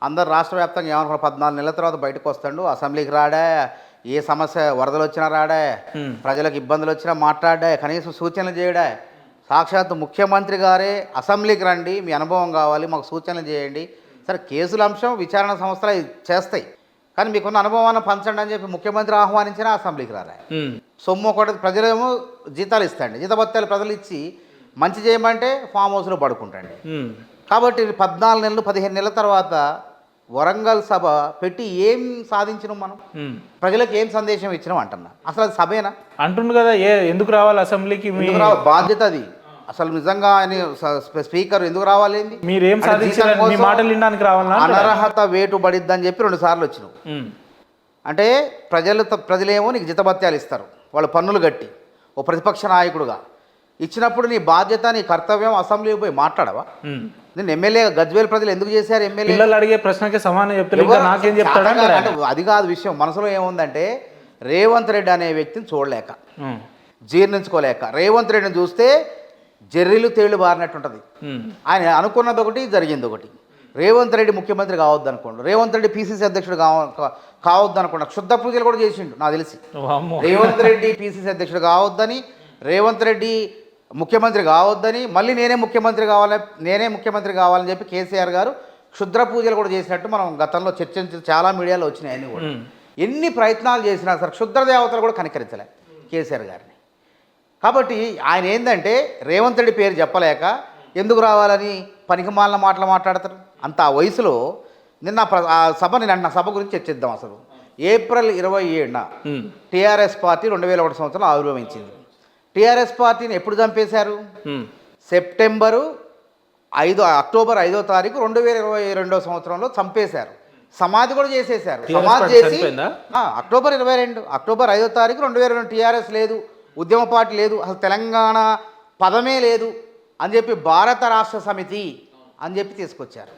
అందరు రాష్ట్ర వ్యాప్తంగా ఏమనుకున్నారు 14 నెలల తర్వాత బయటకు వస్తాడు, అసెంబ్లీకి రాడా, ఏ సమస్య వరదలు వచ్చినా రాడా, ప్రజలకు ఇబ్బందులు వచ్చినా మాట్లాడా, కనీసం సూచనలు చేయడా. సాక్షాత్తు ముఖ్యమంత్రి గారే అసెంబ్లీకి రండి, మీ అనుభవం కావాలి, మాకు సూచనలు చేయండి. సరే కేసుల అంశం విచారణ సంస్థలు చేస్తాయి, కానీ మీకున్న అనుభవాన్ని పంచండి అని చెప్పి ముఖ్యమంత్రి ఆహ్వానించినా అసెంబ్లీకి రాలే. సొమ్ము ఒకటి ప్రజలేమో జీతాలు ఇస్తాండి, జీతభత్యాలు ప్రజలు ఇచ్చి మంచి చేయమంటే ఫామ్ హౌస్లో పడుకుంటాండి. కాబట్టి 14 నెలలు 15 నెలల తర్వాత వరంగల్ సభ పెట్టి ఏం సాధించినాం మనం, ప్రజలకు ఏం సందేశం ఇచ్చినాం అంటున్నా. అసలు అది సభేనా అంటుండు కదా, ఎందుకు రావాలి అసెంబ్లీకి, బాధ్యత అది. అసలు నిజంగా ఆయన స్పీకర్ ఎందుకు రావాలి, మీరేం సాధించారు, మీ మాటలు వినడానికి రావాలా, అనర్హత వేటు పడిద్దని చెప్పి 2 సార్లు వచ్చినావు. అంటే ప్రజలేమో నీకు జీతభత్యాలు ఇస్తారు, వాళ్ళు పన్నులు కట్టి ఓ ప్రతిపక్ష నాయకుడుగా ఇచ్చినప్పుడు నీ బాధ్యత, నీ కర్తవ్యం అసెంబ్లీకి పోయి మాట్లాడవా? నేను ఎమ్మెల్యే గజ్వేల్ ప్రజలు ఎందుకు చేశారు, ఎమ్మెల్యే పిల్లలు అడిగే ప్రశ్నకి సమానం చెప్తారు, నాకేం చెప్తాడు అంటే అది కాదు విషయం. మనసులో ఏముందంటే రేవంత్ రెడ్డి అనే వ్యక్తిని చూడలేక, జీర్ణించుకోలేక, రేవంత్ రెడ్డిని చూస్తే జర్రీలు తేళ్లు బారినట్టు ఉంటుంది. ఆయన అనుకున్నది ఒకటి, జరిగింది ఒకటి. రేవంత్ రెడ్డి ముఖ్యమంత్రి కావద్దు అనుకోండి, రేవంత్ రెడ్డి పిసిసి అధ్యక్షుడు కావద్దు అనుకోండి, క్షుద్ధ పూజలు కూడా చేసిండు నాకు తెలిసి. రేవంత్ రెడ్డి పిసిసి అధ్యక్షుడు కావద్దని, రేవంత్ రెడ్డి ముఖ్యమంత్రి కావద్దని, మళ్ళీ నేనే ముఖ్యమంత్రి కావాలని చెప్పి కేసీఆర్ గారు క్షుద్ర పూజలు కూడా చేసినట్టు మనం గతంలో చర్చించి చాలా మీడియాలో వచ్చినాయి. అన్నీ కూడా ఎన్ని ప్రయత్నాలు చేసినా సరే క్షుద్ర దేవతలు కూడా కనికరించలే కేసీఆర్ గారిని. కాబట్టి ఆయన ఏంటంటే రేవంత్ రెడ్డి పేరు చెప్పలేక ఎందుకు రావాలని పనికిమాలిన మాటలు మాట్లాడతారు. అంత ఆ వయసులో నిన్న నేను సభ గురించి చర్చిద్దాం. అసలు ఏప్రిల్ 27న టీఆర్ఎస్ పార్టీ 2001 సంవత్సరంలో ఆవిర్భవించింది. టీఆర్ఎస్ పార్టీని ఎప్పుడు చంపేశారు? అక్టోబర్ 5వ తారీఖు 2022 సంవత్సరంలో చంపేశారు. సమాధి కూడా చేసేశారు. సమాధి చేసి అక్టోబర్ 5వ తారీఖు 2022 టీఆర్ఎస్ లేదు, ఉద్యమ పార్టీ లేదు, అసలు తెలంగాణ పదమే లేదు అని చెప్పి భారత రాష్ట్ర సమితి అని చెప్పి తీసుకొచ్చారు.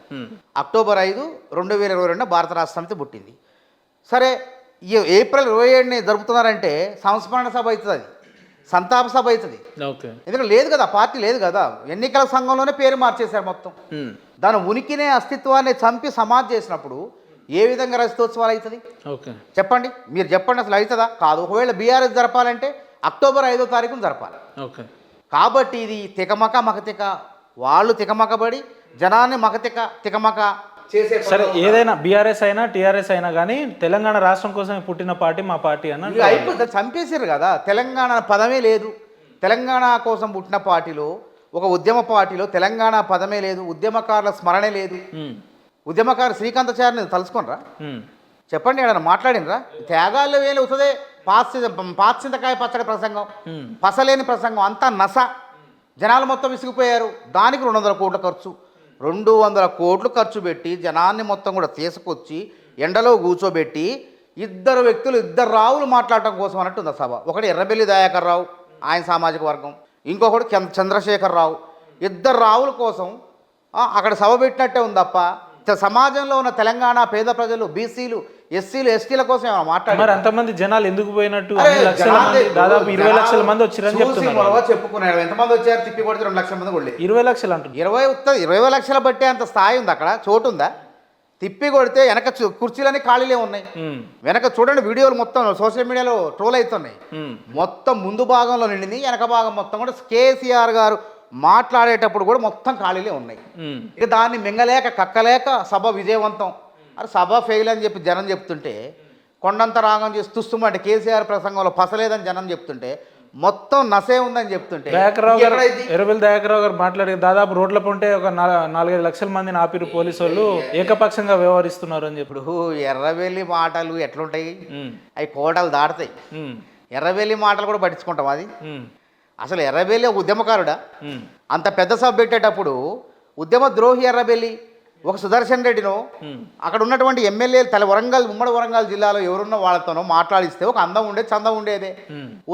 అక్టోబర్ 5, 2022 భారత రాష్ట్ర సమితి పుట్టింది. సరే, ఈ ఏప్రిల్ 27ని జరుపుతున్నారంటే సంస్మరణ సభ అవుతుంది, అది సంతాప సభ అవుతుంది. ఎందుకంటే లేదు కదా, పార్టీ లేదు కదా, ఎన్నికల సంఘంలోనే పేరు మార్చేశారు మొత్తం. దాని ఉనికినే అస్తిత్వాన్ని చంపి సమాధి చేసినప్పుడు ఏ విధంగా రజతోత్సవాలు అవుతుంది చెప్పండి, మీరు చెప్పండి. అసలు అవుతుందా? కాదు. ఒకవేళ బీఆర్ఎస్ జరపాలంటే అక్టోబర్ 5వ తారీఖున జరపాలి. కాబట్టి ఇది తికమక మకతిక, వాళ్ళు తికమకబడి జనాన్ని తికమక చేసే. సరే, ఏదైనా బీఆర్ఎస్ అయినా టీఆర్ఎస్ అయినా కానీ తెలంగాణ రాష్ట్రం కోసం పుట్టిన పార్టీ మా పార్టీ అన్న అయిపోతుంది. చంపేశారు కదా, తెలంగాణ పదమే లేదు. తెలంగాణ కోసం పుట్టిన పార్టీలో, ఒక ఉద్యమ పార్టీలో తెలంగాణ పదమే లేదు, ఉద్యమకారుల స్మరణే లేదు. ఉద్యమకారు శ్రీకాంతాచార్యని తలుచుకోనరా? చెప్పండి, ఏడన్నా మాట్లాడినరా? త్యాగాల్లో వేలు అవుతుంది. పాచింతకాయ పచ్చడి ప్రసంగం, పసలేని ప్రసంగం, అంతా నస. జనాలు మొత్తం విసిగిపోయారు. దానికి 200 కోట్ల ఖర్చు, 200 కోట్లు ఖర్చు పెట్టి జనాన్ని మొత్తం కూడా తీసుకొచ్చి ఎండలో కూర్చోబెట్టి ఇద్దరు రావులు మాట్లాడటం కోసం అన్నట్టుంది సభ. ఒకటి ఎర్రబెల్లి దయాకర్ రావు, ఆయన సామాజిక వర్గం, ఇంకొకటి చంద్రశేఖర్ రావు. 2 రావుల కోసం అక్కడ సభ పెట్టినట్టే ఉంది తప్ప సమాజంలో ఉన్న తెలంగాణ పేద ప్రజలు, బీసీలు, ఎస్సీలు, ఎస్టీల కోసం ఏమైనా మాట్లాడారు? అంతమంది జనాలు ఎందుకు పోయినట్టు? దాదాపు 20 లక్షల మంది వచ్చారని చెప్పుకున్నారు. ఎంతమంది వచ్చారు? తిప్పి కొడితే 2 లక్షల మంది కొడలేదు. 20 లక్షలు అంటారు. 20 లక్షల బట్టే అంత స్థాయి ఉంది అక్కడ, చోటు ఉందా? తిప్పి కొడితే వెనక కుర్చీలన్నీ ఖాళీలే ఉన్నాయి. వెనక చూడండి, వీడియోలు మొత్తం సోషల్ మీడియాలో ట్రోల్ అవుతున్నాయి. మొత్తం ముందు భాగంలో నిండింది, వెనక భాగం మొత్తం కూడా కేసీఆర్ గారు మాట్లాడేటప్పుడు కూడా మొత్తం ఖాళీలే ఉన్నాయి. ఇక దాన్ని మింగలేక కక్కలేక సభ విజయవంతం, అరే సభ ఫెయిల్ అని చెప్పి జనం చెప్తుంటే, కొండంత రాగం చేసి తుస్తుమంటే కేసీఆర్ ప్రసంగంలో పసలేదని జనం చెప్తుంటే, మొత్తం నసే ఉందని చెప్తుంటే, ఎర్రబెల్లి దయాకర్ రావు గారు మాట్లాడే దాదాపు రోడ్ల పొంటే ఒక 4-5 లక్షల మందిని ఆపిరు పోలీసు వాళ్ళు, ఏకపక్షంగా వ్యవహరిస్తున్నారు అని చెప్పి. ఎర్రబెల్లి మాటలు ఎట్లుంటాయి? అవి కోటలు దాటుతాయి. ఎర్రబెల్లి మాటలు కూడా పట్టించుకుంటాం. అది అసలు ఎర్రబెల్లి ఒక ఉద్యమకారుడా? అంత పెద్ద సభ పెట్టేటప్పుడు ఉద్యమ ద్రోహి ఎర్రబెల్లి ఒక సుదర్శన్ రెడ్డినో, అక్కడ ఉన్నటువంటి ఎమ్మెల్యేలు ఉమ్మడి వరంగల్ జిల్లాలో ఎవరున్న వాళ్ళతోనో మాట్లాడిస్తే ఒక అందం ఉండేది, చందం ఉండేదే.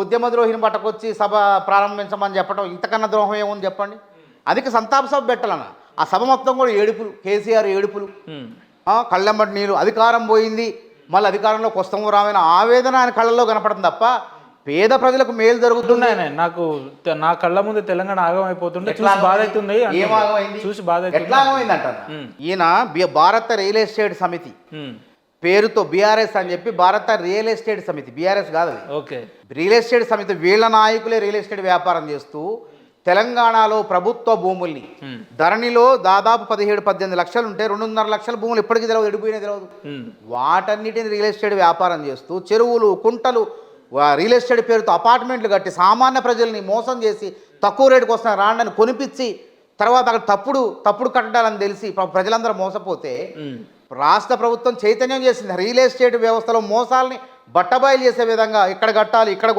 ఉద్యమ ద్రోహిని పట్టకొచ్చి సభ ప్రారంభించమని చెప్పడం ఇంతకన్నా ద్రోహం ఏముంది చెప్పండి? అందుకే సంతాప సభ పెట్టాలన్న. ఆ సభ మొత్తం కూడా ఏడుపులు, కేసీఆర్ ఏడుపులు, కళ్ళెంబటి నీళ్ళు, అధికారం పోయింది, మళ్ళీ అధికారంలోకి వస్తాము రామైన ఆవేదన ఆయన కళ్ళల్లో కనపడుతుంది తప్ప పేద ప్రజలకు మేలు జరుగుతుంది. నాకు నా కళ్ళ ముందు తెలంగాణ ఆగమైపోతుంటే చూసి బాధ అవుతుంది. ఏం ఆగమైంది? చూసి బాధ అవుతుంది. ఎట్లా ఆగమైంది అంటారు. ఈయన భారత రియల్ ఎస్టేట్ సమితి పేరుతో బీఆర్ఎస్ అని చెప్పి భారత రియల్ ఎస్టేట్ సమితి, బీఆర్ఎస్ కాదు అది, ఓకే, రియల్ ఎస్టేట్ సమితి వీళ్ళ నాయకులే రియల్ ఎస్టేట్ వ్యాపారం చేస్తూ తెలంగాణలో ప్రభుత్వ భూముల్ని ధరణిలో దాదాపు 17-18 లక్షలు ఉంటే 2.5 లక్షల భూములు ఇప్పటికీ తెలియదు, ఎడిపోయినా తెలియదు. వాటన్నిటిని రియల్ ఎస్టేట్ వ్యాపారం చేస్తూ చెరువులు, కుంటలు, రియల్ ఎస్టేట్ పేరుతో అపార్ట్మెంట్లు కట్టి సామాన్య ప్రజల్ని మోసం చేసి తక్కువ రేటుకు వస్తున్న రాండని కొనిపించి తర్వాత అక్కడ తప్పుడు కట్టడాలని తెలిసి ప్రజలందరూ మోసపోతే రాష్ట్ర ప్రభుత్వం చైతన్యం చేసింది. రియల్ ఎస్టేట్ వ్యవస్థలో మోసాలని బట్టబయలు చేసే విధంగా ఇక్కడ కట్టాలి, ఇక్కడ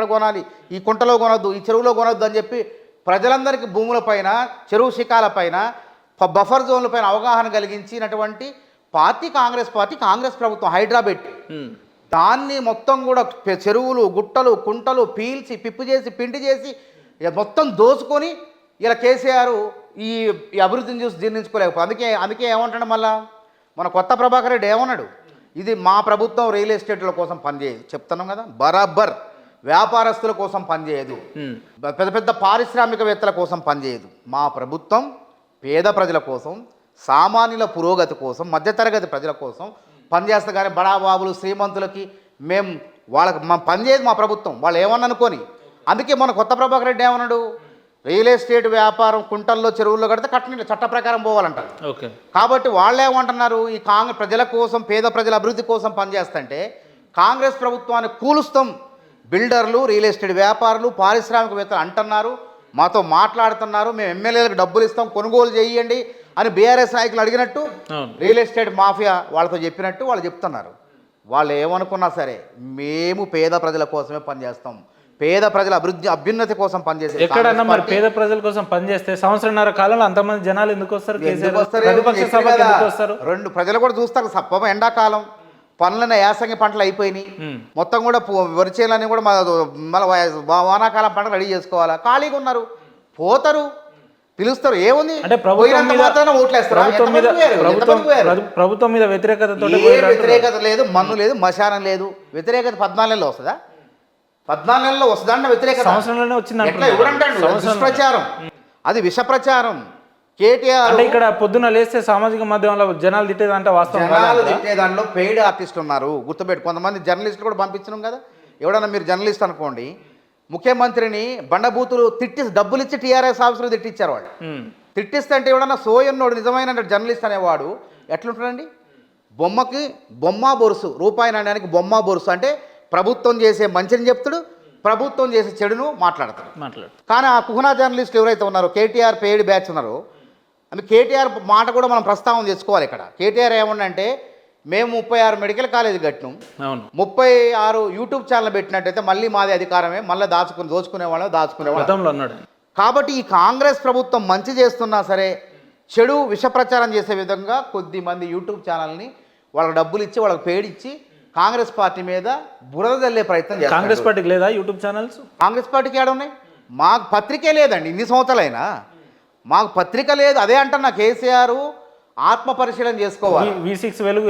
కొనాలి, ఈ కుంటలో కొనొద్దు, ఈ చెరువులో కొనొద్దు అని చెప్పి ప్రజలందరికీ భూములపైన, చెరువు శిఖాలపైన, బఫర్ జోన్లపైన అవగాహన కలిగించినటువంటి పార్టీ కాంగ్రెస్ ప్రభుత్వం హైదరాబాద్. దాన్ని మొత్తం కూడా చెరువులు, గుట్టలు, కుంటలు పీల్చి పిప్పు చేసి పిండి చేసి మొత్తం దోచుకొని ఇలా కేసీఆర్ ఈ అభివృద్ధిని చూసి జీర్ణించుకోలేకపోతే అందుకే ఏమంటాడు మళ్ళా మన కొత్త ప్రభాకర్ రెడ్డి ఏమన్నాడు, ఇది మా ప్రభుత్వం రియల్ ఎస్టేట్ల కోసం పనిచేయదు. చెప్తున్నాం కదా, బరాబర్ వ్యాపారస్తుల కోసం పనిచేయదు, పెద్ద పారిశ్రామికవేత్తల కోసం పనిచేయదు. మా ప్రభుత్వం పేద ప్రజల కోసం, సామాన్యుల పురోగతి కోసం, మధ్యతరగతి ప్రజల కోసం పనిచేస్తా. కానీ బడాబాబులు, శ్రీమంతులకి వాళ్ళకి పనిచేయదు మా ప్రభుత్వం. వాళ్ళు ఏమన్నా అనుకోని. అందుకే మన కొత్త ప్రభాకర్ రెడ్డి ఏమన్నాడు, రియల్ ఎస్టేట్ వ్యాపారం కుంటల్లో, చెరువుల్లో కడితే కట్టని చట్ట ప్రకారం పోవాలంటారు. ఓకే, కాబట్టి వాళ్ళు ఏమంటున్నారు, ఈ ప్రజల కోసం, పేద ప్రజల అభివృద్ధి కోసం పనిచేస్తుంటే కాంగ్రెస్ ప్రభుత్వాన్ని కూలుస్తాం. బిల్డర్లు, రియల్ ఎస్టేట్ వ్యాపారులు, పారిశ్రామికవేత్తలు అంటున్నారు, మాతో మాట్లాడుతున్నారు, మేము ఎమ్మెల్యేలకు డబ్బులు ఇస్తాం, కొనుగోలు చేయండి అని బీఆర్ఎస్ నాయకులు అడిగినట్టు రియల్ ఎస్టేట్ మాఫియా వాళ్ళతో చెప్పినట్టు వాళ్ళు చెప్తున్నారు. వాళ్ళు ఏమనుకున్నా సరే మేము పేద ప్రజల కోసమే పనిచేస్తాం, పేద ప్రజల అభ్యున్నతి కోసం పనిచేసే. ఎక్కడన్నా మరి పేద ప్రజల కోసం పనిచేస్తే సంవత్సరంన్నర కాలంలో అంతమంది జనాలు ఎందుకు వస్తారు? రెండు ప్రజలు కూడా చూస్తారు. సప్పం ఎండాకాలం పనులనే యాసంగి పంటలు అయిపోయినాయి, మొత్తం కూడా వరిచేయాలని కూడా మళ్ళీ వానాకాలం పంటలు రెడీ చేసుకోవాలా. ఖాళీగా ఉన్నారు, పోతారు, పిలుస్తారు. ఏముంది అంటే ప్రభుత్వం మీద వ్యతిరేకత లేదు, మన్ను లేదు, మశానం లేదు. వ్యతిరేకత 14 నెలల్లో వస్తుందా? 14 నెలల్లో వస్తుందా అన్న వ్యతిరేకత? సంవత్సరంలోనే వచ్చింది. దుష్ప్రచారం, అది విష ప్రచారం. కేటీఆర్ అంటే ఇక్కడ పొద్దున లేస్తే సామాజిక మాధ్యమంలో జనాలు తిట్టేదంటే వాస్తవం. జనాలు తిట్టే దాంట్లో పెయిడ్ ఆర్టిస్టులు ఉన్నారు, గుర్తుపెట్టు. కొంతమంది జర్నలిస్టులు కూడా పంపించినాం కదా. ఎవడన్నా మీరు జర్నలిస్ట్ అనుకోండి, ముఖ్యమంత్రిని బండబూతులు డబ్బులు ఇచ్చి టీఆర్ఎస్ ఆఫీసులు తిట్టించారు వాళ్ళు. తిట్టిస్తే అంటే ఎవడన్నా సోయన్నోడు నిజమైన జర్నలిస్ట్ అనేవాడు ఎట్లుంటాడండి? బొమ్మ బొరుసు, రూపాయి నాణ్యానికి బొమ్మ బొరుసు అంటే ప్రభుత్వం చేసే మంచిని చెప్తాడు, ప్రభుత్వం చేసే చెడును మాట్లాడతాడు. కానీ ఆ కుహనా జర్నలిస్టులు ఎవరైతే ఉన్నారో, కేటీఆర్ పెయిడ్ బ్యాచ్ ఉన్నారో, అంటే కేటీఆర్ మాట కూడా మనం ప్రస్తావన చేసుకోవాలి ఇక్కడ. కేటీఆర్ ఏమన్నంటే మేము 36 మెడికల్ కాలేజీ కట్టినాం, 36 యూట్యూబ్ ఛానల్ పెట్టినట్టయితే మళ్ళీ మాది అధికారమే, మళ్ళీ దాచుకునేవాళ్ళం అన్నాడు. కాబట్టి ఈ కాంగ్రెస్ ప్రభుత్వం మంచి చేస్తున్నా సరే చెడు విష ప్రచారం చేసే విధంగా కొద్దిమంది యూట్యూబ్ ఛానల్ని వాళ్ళకి డబ్బులు ఇచ్చి, వాళ్ళకి పేడ్ ఇచ్చి కాంగ్రెస్ పార్టీ మీద బురద జల్లే ప్రయత్నం చేస్తారు. కాంగ్రెస్ పార్టీకి లేదా యూట్యూబ్ ఛానల్స్? కాంగ్రెస్ పార్టీకి ఏడ ఉన్నాయి? మాకు పత్రికే లేదండి, ఇన్ని సంవత్సరాలైనా మాకు పత్రిక లేదు. అదే అంటున్నా, కేసీఆర్ ఆత్మ పరిశీలన చేసుకోవాలి. V6 వెలుగు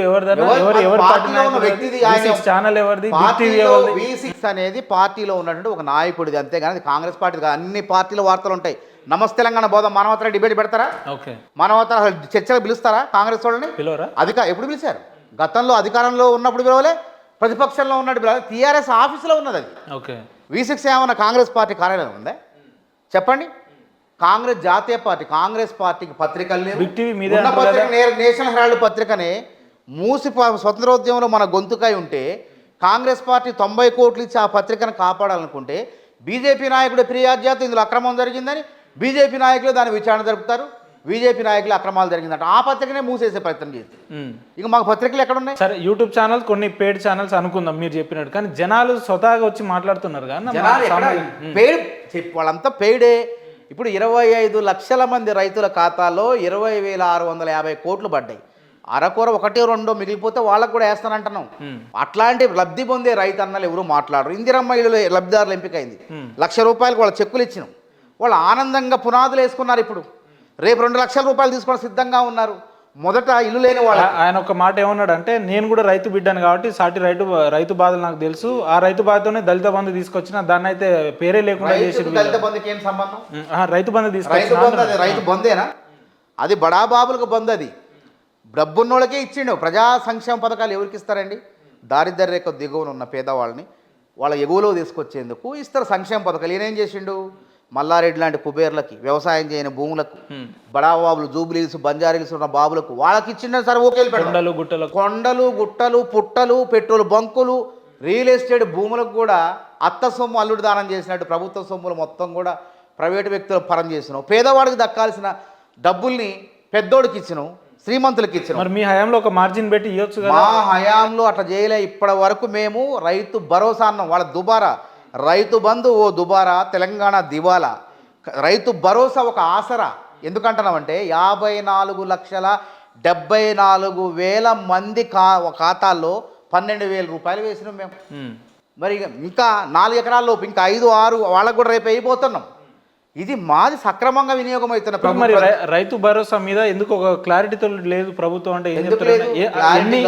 V6 అనేది పార్టీలో ఉన్నటువంటి ఒక నాయకుడిది, అంతేగాని కాంగ్రెస్ పార్టీ. అన్ని పార్టీల వార్తలు ఉంటాయి. నమస్తే తెలంగాణ బోధ మానవతర డిబేట్ పెడతారా? మానవతర చర్చలు పిలుస్తారా కాంగ్రెస్ వాళ్ళని? ఎప్పుడు పిలిచారు? గతంలో అధికారంలో ఉన్నప్పుడు పిలవలే, ప్రతిపక్షంలో ఉన్నట్టు పిలవాలి. టీఆర్ఎస్ ఆఫీసులో ఉన్నది అది. V6 ఏమన్నా కాంగ్రెస్ పార్టీ కార్యాలయం ఉందా చెప్పండి? కాంగ్రెస్ జాతీయ పార్టీ, కాంగ్రెస్ పార్టీకి పత్రికలు లేవు. నేషనల్ హెరాల్డ్ పత్రికనే మూసి స్వతంత్రోద్యమంలో మన గొంతుకై ఉంటే కాంగ్రెస్ పార్టీ 90 కోట్లు ఇచ్చి ఆ పత్రికను కాపాడాలనుకుంటే బీజేపీ నాయకుడు ఫిర్యాదు చేస్తే ఇందులో అక్రమం జరిగిందని బీజేపీ నాయకులు దాని విచారణ జరుపుతారు. బీజేపీ నాయకులు అక్రమాలు జరిగిందంట, ఆ పత్రికనే మూసేసే ప్రయత్నం చేస్తారు. ఇక మాకు పత్రికలు ఎక్కడ ఉన్నాయి? సరే, యూట్యూబ్ ఛానల్ కొన్ని పెయిడ్ ఛానల్స్ అనుకుందాం మీరు చెప్పినట్టు, కానీ జనాలు స్వతహాగా వచ్చి మాట్లాడుతున్నారు కానీ వాళ్ళంతా పెయిడే. ఇప్పుడు 25 లక్షల మంది రైతుల ఖాతాలో 20,650 కోట్లు పడ్డాయి. అరకొర 1-2 మిగిలిపోతే వాళ్ళకు కూడా వేస్తానంటున్నాం. అట్లాంటి లబ్ధి పొందే రైతు అన్నలు ఎవరు మాట్లాడరు. ఇందిరమ్మ ఇళ్ళు లబ్ధిదారులు ఎంపిక అయింది, ₹1,00,000 వాళ్ళ చెక్కులు ఇచ్చినాం. వాళ్ళు ఆనందంగా పునాదులు వేసుకున్నారు. ఇప్పుడు రేపు 2 లక్షల రూపాయలు తీసుకోవడం సిద్ధంగా ఉన్నారు. మొదట ఇల్లు లేని వాళ్ళ ఆయన ఒక మాట ఏమన్నాడు అంటే, నేను కూడా రైతు బిడ్డాను కాబట్టి సాటి రైతు బాధలు నాకు తెలుసు, ఆ రైతు బాధతోనే దళిత బంధు తీసుకొచ్చిన, దాన్ని అయితే పేరే లేకుండా చేసి దళిత బంధుకి ఏం సంబంధం? రైతు బంధు రైతు తీసుకొచ్చిన బంధు అది రైతు బంధేనా? అది బడాబాబులకు బంధు. అది డబ్బున్నోళ్ళకే ఇచ్చిండు. ప్రజా సంక్షేమ పథకాలు ఎవరికి ఇస్తారండి? దారిద్ర్య రేఖ దిగువన ఉన్న పేదవాళ్ళని వాళ్ళ ఎగువలో తీసుకొచ్చేందుకు ఇస్తారు సంక్షేమ పథకాలు. ఈయనేం చేసిండు? మల్లారెడ్డి లాంటి కుబేర్లకి, వ్యవసాయం చేయని భూములకు, బడాబాబులు, జూబ్లీస్, బంజారీలు ఉన్న బాబులకు వాళ్ళకి ఇచ్చిండ సరే ఓకే. కొండలు గుట్టలు పుట్టలు పెట్రోల్ బంకులు రియల్ ఎస్టేట్ భూములకు కూడా అత్త సొమ్ము అల్లుడు దానం చేసినట్టు ప్రభుత్వ సొమ్ములు మొత్తం కూడా ప్రైవేటు వ్యక్తులకు పరం చేసినావు. పేదవాడికి దక్కాల్సిన డబ్బుల్ని పెద్దోడికి ఇచ్చినావు, శ్రీమంతులకి ఇచ్చినావు. మరి మీ హయాంలో ఒక మార్జిన్ పెట్టి ఇవ్వచ్చు కదా. మా హయాంలో అట్లా చేయలే. ఇప్పటి వరకు మేము రైతు భరోసా అన్నాం. వాళ్ళ దుబారా రైతు బంధు ఓ దుబారా, తెలంగాణ దివాలా. రైతు భరోసా ఒక ఆసరా. ఎందుకంటున్నామంటే 54,74,000 మంది ఖాతాల్లో 12,000 రూపాయలు వేసినాం మేము. మరి ఇంకా 4 ఎకరాల లోపు ఇంకా 5, 6 వాళ్ళకు కూడా రేపు అయిపోతున్నాం. ఇది మాది సక్రమంగా వినియోగం అవుతున్న. మరి రైతు భరోసా మీద ఎందుకు ఒక క్లారిటీతో లేదు ప్రభుత్వం? అంటే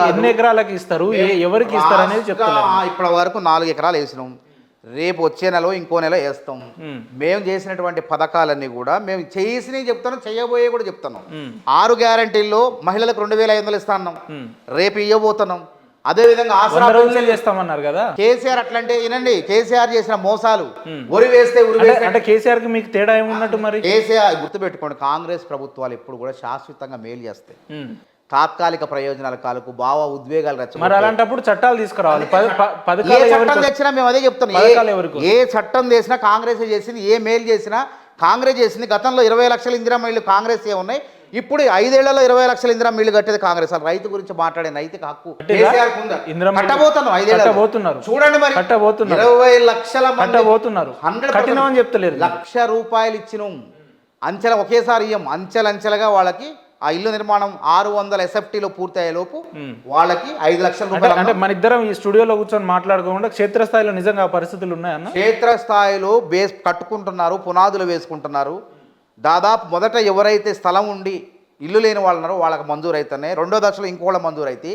ఎన్ని ఎకరాలకి ఇస్తారు, ఎవరికి ఇస్తారు అనేది చెప్తారు. ఇప్పటి వరకు 4 ఎకరాలు వేసినాం. రేపు వచ్చే నెల ఇంకో నెల వేస్తాం. మేము చేసినటువంటి పథకాలన్నీ కూడా మేము చేసినవి చెప్తున్నాం, చేయబోయే కూడా చెప్తున్నాం. 6 గ్యారంటీల్లో మహిళలకు 2,500 ఇస్తాన్నాం, రేపు ఇవ్వబోతున్నాం. అదేవిధంగా ఆసరా చేస్తామన్నారు కదా కేసీఆర్. అట్లంటే వినండి, కేసీఆర్ చేసిన మోసాలు. ఉరి వేస్తే అంటే కేసీఆర్ కి మీకు తేడా ఏమున్నట్టు? మరి కేసీఆర్ గుర్తుపెట్టుకోండి, కాంగ్రెస్ ప్రభుత్వాలు ఎప్పుడు కూడా శాశ్వతంగా మేలు చేస్తాయి. తాత్కాలిక ప్రయోజనాల కాలకు బాగా ఉద్వేగాలు రచ్చ. మరి అలాంటప్పుడు చట్టాలు తీసుకురావాలి. చట్టం తెచ్చినా మేము అదే చెప్తున్నాం. ఏ చట్టం చేసినా కాంగ్రెస్ చేసింది, ఏ మేలు చేసినా కాంగ్రెస్ చేసింది. గతంలో 20 లక్షల ఇందిరా ఇళ్ళు కాంగ్రెస్ ఉన్నాయి. ఇప్పుడు 5 ఏళ్లలో 20 లక్షల ఇందిరా ఇళ్ళు కట్టేది కాంగ్రెస్. రైతు గురించి మాట్లాడే నైతిక హక్కు కట్టబోతున్నాం. 5 ఏళ్ళు చూడండి, మరి 20 లక్షల కట్టబోతున్నారు. 100% అని చెప్తలేరు. ₹1,00,000 ఇచ్చినాం. అంచెల ఒకేసారి ఇయ్యం, అంచెలంచెలుగా వాళ్ళకి ఆ ఇల్లు నిర్మాణం 600 SFTలో పూర్తయ్యే లోపు వాళ్ళకి 5 లక్షల రూపాయలు. అంటే మన ఇద్దరం ఈ స్టూడియోలో కూర్చొని మాట్లాడుకోకుండా క్షేత్రస్థాయిలో నిజంగా పరిస్థితులు ఉన్నాయన్న. క్షేత్రస్థాయిలో బేస్ కట్టుకుంటున్నారు, పునాదులు వేసుకుంటున్నారు. దాదాపు మొదట ఎవరైతే స్థలం ఉండి ఇల్లు లేని వాళ్ళు ఉన్నారో వాళ్ళకి మంజూరు అవుతున్నాయి. 2వ దశలో ఇంకోళ్ళ మంజూరు అయితే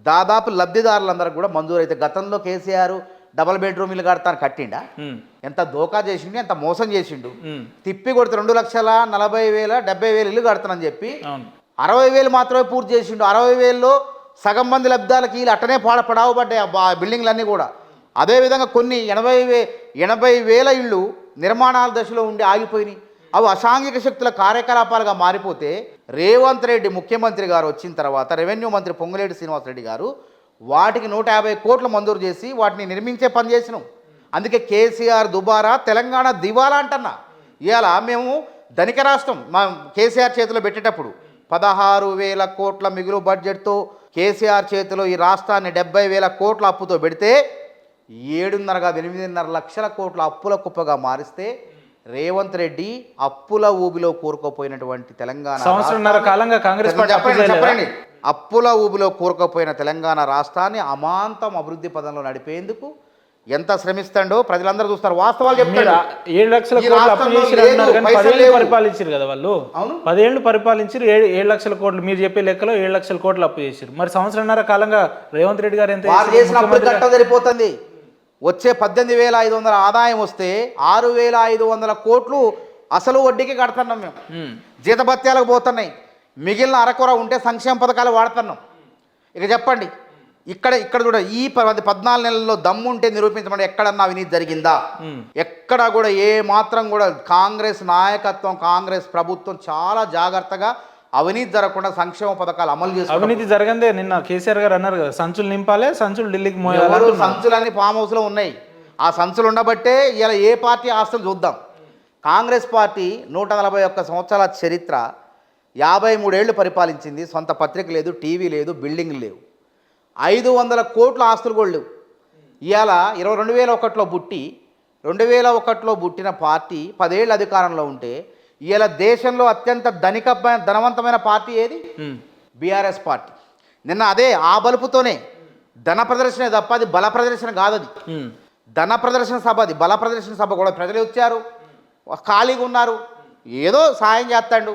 దాదాపు లబ్ధిదారులందరికీ కూడా మంజూరు అయితే. గతంలో కేసీఆర్ డబల్ బెడ్రూమ్ ఇల్లు కడతాను కట్టిండా? ఎంత దోకా చేసిండు, ఎంత మోసం చేసిండు. తిప్పి కొడితే 2,40,000, 70,000 ఇల్లు కడతానని చెప్పి 60,000 మాత్రమే పూర్తి చేసిండు. 60,000లో సగం మంది లబ్ధాలకి వీళ్ళు అట్టనే పడావు పడ్డాయి ఆ బిల్డింగ్లన్నీ కూడా. అదేవిధంగా కొన్ని 80,000 ఇళ్ళు నిర్మాణాల దశలో ఉండి ఆగిపోయినాయి. అవి అసాంఘిక శక్తుల కార్యకలాపాలుగా మారిపోతే రేవంత్ రెడ్డి ముఖ్యమంత్రి గారు వచ్చిన తర్వాత రెవెన్యూ మంత్రి పొంగులేటి శ్రీనివాసరెడ్డి గారు వాటికి 150 కోట్లు మంజూరు చేసి వాటిని నిర్మించే పని చేసినాం. అందుకే కేసీఆర్ దుబారా, తెలంగాణ దివాలా అంటున్నా. ఇవాళ మేము ధనిక రాష్ట్రం మా కేసీఆర్ చేతిలో పెట్టేటప్పుడు 16,000 కోట్ల మిగులు బడ్జెట్తో కేసీఆర్ చేతిలో ఈ రాష్ట్రాన్ని 70,000 కోట్ల అప్పుతో పెడితే 8.5 లక్షల కోట్ల అప్పుల కుప్పగా మారిస్తే రేవంత్ రెడ్డి అప్పుల ఊబిలో కూరుకుపోయినటువంటి తెలంగాణ సంవత్సరంన్నర కాలంగా కాంగ్రెస్ పార్టీ చెప్పండి, అప్పుల ఊబిలో కూరుకుపోయిన తెలంగాణ రాష్ట్రాన్ని అమాంతం అభివృద్ధి పదంలో నడిపేందుకు ఎంత శ్రమిస్తాడో ప్రజలందరూ చూస్తారు. వాస్తవాలు చెప్తారు. 7 లక్షల కోట్లు అప్పు చేసి పరిపాలించారు కదా వాళ్ళు. 10 ఏళ్ళు పరిపాలించారు, 7 లక్షల కోట్లు మీరు చెప్పే లెక్కలో 7 లక్షల కోట్లు అప్పు చేశారు. మరి సంవత్సరంన్నర కాలంగా రేవంత్ రెడ్డి గారు ఎంత చేసిన అప్పు కట్ట సరిపోతుంది. వచ్చే 18,500 ఆదాయం వస్తే 6,500 కోట్లు అసలు వడ్డీకి కడుతున్నాం మేము. జీతభత్యాలకు పోతున్నాయి. మిగిలిన అరకొర ఉంటే సంక్షేమ పథకాలు వాడుతున్నాం. ఇక చెప్పండి, ఇక్కడ కూడా ఈ 14 నెలల్లో దమ్ము ఉంటే నిరూపించమంటే ఎక్కడన్నా అవినీతి జరిగిందా? ఎక్కడ కూడా ఏ మాత్రం కూడా కాంగ్రెస్ నాయకత్వం, కాంగ్రెస్ ప్రభుత్వం చాలా జాగ్రత్తగా అవినీతి జరగకుండా సంక్షేమ పథకాలు అమలు చేస్తారు. అవినీతి జరగందే నిన్న కేసీఆర్ గారు అన్నారు కదా, సంచులు నింపాలి, సంచులు ఢిల్లీకి మోయాలి. సంచులన్నీ ఫామ్ హౌస్లో ఉన్నాయి. ఆ సంచులు ఉండబట్టే ఇలా ఏ పార్టీ ఆస్తులు చూద్దాం. కాంగ్రెస్ పార్టీ 141 సంవత్సరాల చరిత్ర, 53 ఏళ్ళు పరిపాలించింది. సొంత పత్రిక లేదు, టీవీ లేదు, బిల్డింగ్ లేవు. 500 కోట్ల ఆస్తులు కూడా లేవు. ఇవాళ 2001లో పుట్టి 2001లో పుట్టిన పార్టీ 10 ఏళ్ళు అధికారంలో ఉంటే ఇవాళ దేశంలో అత్యంత ధనవంతమైన పార్టీ ఏది? BRS party. నిన్న అదే ఆ బలుపుతోనే ధన ప్రదర్శనే తప్ప అది బల ప్రదర్శన కాదు. అది ధన ప్రదర్శన సభ, అది బల ప్రదర్శన సభ కూడా. ప్రజలు వచ్చారు, ఖాళీగా ఉన్నారు, ఏదో సాయం చేస్తాడు,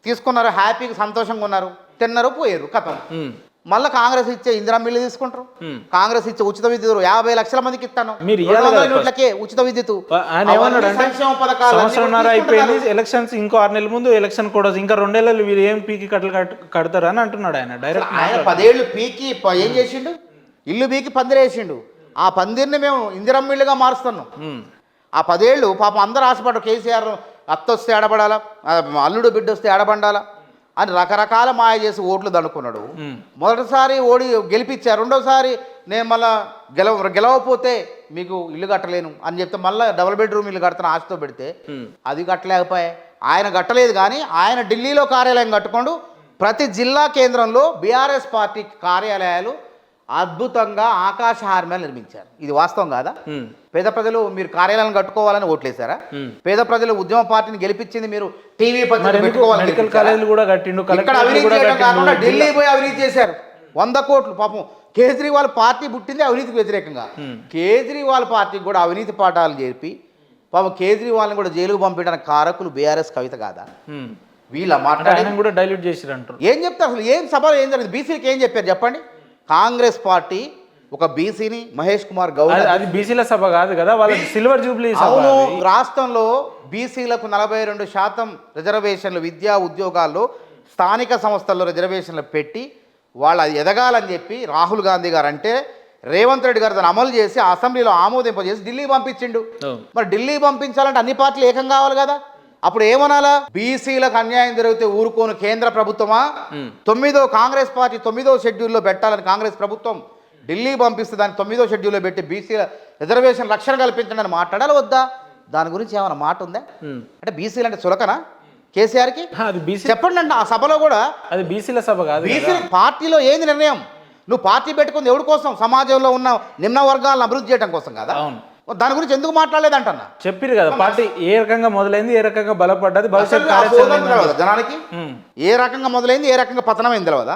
తీసుకున్నారు, హ్యాపీగా సంతోషంగా ఉన్నారు. తిన్నారు పోయారు కథం. మళ్ళీ కాంగ్రెస్ ఇచ్చే ఇందిరా మిల్లు తీసుకుంటారు, కాంగ్రెస్ ఇచ్చే ఉచిత విద్యుత్ 50 లక్షల మందికి ఇస్తాను, మీరు 200 యూనిట్లకే ఉచిత విద్యుత్. ఆయన ఏమన్నాడు అంటే సంక్షేమ పథకాలు సంవత్సరంన్నర అయిపోయింది, ఎలక్షన్స్ ఇంకో 6 నెలల ముందు ఎలక్షన్ కూడా ఇంకా 2 ఏళ్ళు వీళ్ళు ఏం పీకి కడతారు అని అంటున్నాడు ఆయన డైరెక్ట్. ఆయన 10 ఏళ్ళు పీకి ఏం చేసిండు, ఇల్లు పీకి పందిరేసిండు. ఆ పందిరిని మేము ఇందిరమ్మ ఇల్లుగా మారుస్తున్నాం. ఆ 10 ఏళ్ళు పాపం అందరూ ఆశపడ్డారు, కేసీఆర్ అత్త వస్తే ఆడబడాలా, అల్లుడు బిడ్డ వస్తే ఆడబండాలా అని రకరకాల మాయ చేసి ఓట్లు దండుకున్నాడు. మొదటిసారి ఓడి గెలిపించారు, రెండోసారి నేను మళ్ళీ గెలవకపోతే మీకు ఇల్లు కట్టలేను అని చెప్తే మళ్ళీ డబుల్ బెడ్రూమ్ ఇల్లు కడతాను ఆశతో పెడితే అది కట్టలేకపోయా. ఆయన కట్టలేదు కానీ ఆయన ఢిల్లీలో కార్యాలయం కట్టుకోండు. ప్రతి జిల్లా కేంద్రంలో బీఆర్ఎస్ పార్టీ కార్యాలయాలు అద్భుతంగా ఆకాశహారమే నిర్మించారు. ఇది వాస్తవం కాదా? పేద ప్రజలు మీరు కార్యాలయాలను కట్టుకోవాలని ఓట్లేశారా? పేద ప్రజలు ఉద్యమ పార్టీని గెలిపించింది మీరు టీవీ మెడికల్ కాలేజీలు కూడా కట్టిండు, ఢిల్లీ పోయి అవినీతి చేశారు 100 కోట్లు. పాపం కేజ్రీవాల్ పార్టీ పుట్టింది అవినీతికి వ్యతిరేకంగా. కేజ్రీవాల్ పార్టీకి కూడా అవినీతి పాఠాలు చెప్పి పాపం కేజ్రీవాల్ని కూడా జైలుకు పంపించడానికి కారకులు బీఆర్ఎస్ కవిత కాదా? వీళ్ళ మాట్లాడి కూడా డైల్యూట్ చేసిరు అంటారు. ఏం చెప్తారు అసలు? ఏం సభలో ఏం జరిగింది? బీసీకి ఏం చెప్పారు చెప్పండి? కాంగ్రెస్ పార్టీ ఒక బీసీని మహేష్ కుమార్ గౌడ్, అది బీసీల సభ కాదు కదా, వాళ్ళ సిల్వర్ జూబ్లీ. అవును, రాష్ట్రంలో బీసీలకు 42% రిజర్వేషన్లు విద్యా ఉద్యోగాల్లో స్థానిక సంస్థల్లో రిజర్వేషన్లు పెట్టి వాళ్ళ ఎదగాలని చెప్పి రాహుల్ గాంధీ గారు అంటే రేవంత్ రెడ్డి గారు దాన్ని అమలు చేసి అసెంబ్లీలో ఆమోదింపజేసి ఢిల్లీ పంపించిండు. మరి ఢిల్లీ పంపించాలంటే అన్ని పార్టీలు ఏకం కావాలి కదా. అప్పుడు ఏమనాలా? బీసీలకు అన్యాయం జరిగితే ఊరుకోను కేంద్ర ప్రభుత్వమా, కాంగ్రెస్ పార్టీ 9వ షెడ్యూల్లో పెట్టాలని కాంగ్రెస్ ప్రభుత్వం ఢిల్లీ పంపిస్తే దాన్ని 9వ షెడ్యూల్లో పెట్టి బీసీల రిజర్వేషన్ రక్షణ కల్పించండి అని మాట్లాడాలి వద్దా? దాని గురించి ఏమైనా మాట ఉందా? అంటే బీసీలు అంటే చులకనా కేసీఆర్కి? చెప్పండి అండి. ఆ సభలో కూడా అది బీసీల సభ కాదు. బీసీ పార్టీలో ఏంది నిర్ణయం? నువ్వు పార్టీ పెట్టుకుంది ఎవరి కోసం? సమాజంలో ఉన్న నిమ్న వర్గాలను అభివృద్ధి చేయడం కోసం కదా. దాని గురించి ఎందుకు మాట్లాడలేదంటన్నా? చెప్పారు కదా, పార్టీ ఏ రకంగా మొదలైంది, ఏ రకంగా బలపడ్డది, భవిష్యత్ జనానికి ఏ రకంగా మొదలైంది, ఏ రకంగా పతనమైంది తెలియదా?